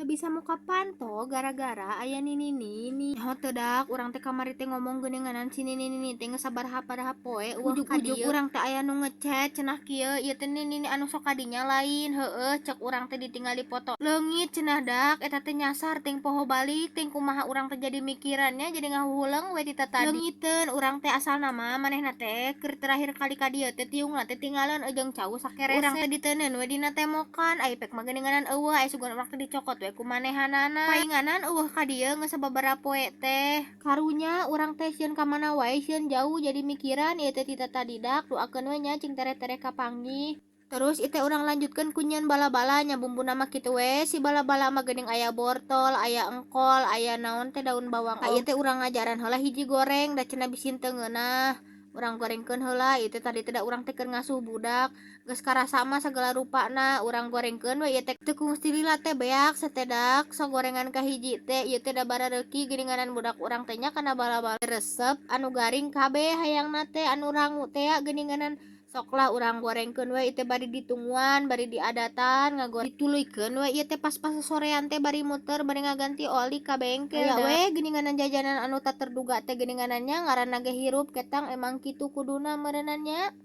bisa muka panto gara-gara aya nini hotedak urang teh kamari teh ngomong geuninganan si nini teh ngesabaraha-baraha poe ujug-ujug urang teh aya nu ngechat cenah kieu ieu teh nini anu sok kadinya lain heueuh cek urang teh ditinggal dipoto leungit cenah dak eta teh nyasar ting poho balik ting kumaha urang teh jadi mikirannya jadi ngahuleung we ti tadi leungiteun urang teh asal nama manehna teh keur terakhir kali ka dieu teh tiungna teh tinggalan jeung cau sakerese urang teh diteuneun we dina temokan ai pek mah geuninganan eueuh aya sugan urang teh dicokot we ku manehanana painganan eueuh ka dieu geus sababaraha poe teh karunya urang teh sieun ka mana wae sieun jauh jadi mikiran ieu teh ti tadi dak doakeun we nya cing tere-tere kapanggih. Terus ite urang lanjutkeun ku nyieun bala-bala nya bumbuna mah kitu we si bala-bala mah geuning aya wortel aya engkol aya naon teh daun bawang ka ieu teh urang ngajaran heula hiji goreng da cenah bisin teu ngeunah urang gorengkeun heula ieu teh tadi teh da urang teh keur ngasuh budak geus karasa mah sagala rupana urang gorengkeun we ieu teh teu kungsi lila teh beak satedak sagorengan kahiji teh ieu teh da barareuki geuninganan budak urang teh nya kana bala-bala resep anu garing kabeh hayangna teh anu rangu teh geuninganan soklah urang gorengkeun we ieu teh bari ditungguan bari diadatan ngagoreng dituluykeun we ieu teh pas-pas sorean teh bari muter bari ngaganti oli ka bengkel aya we geuninganan jajanan anu tak terduga teh geuninganannya ngaranna ge hirup ketang emang kitu kuduna meureunannya.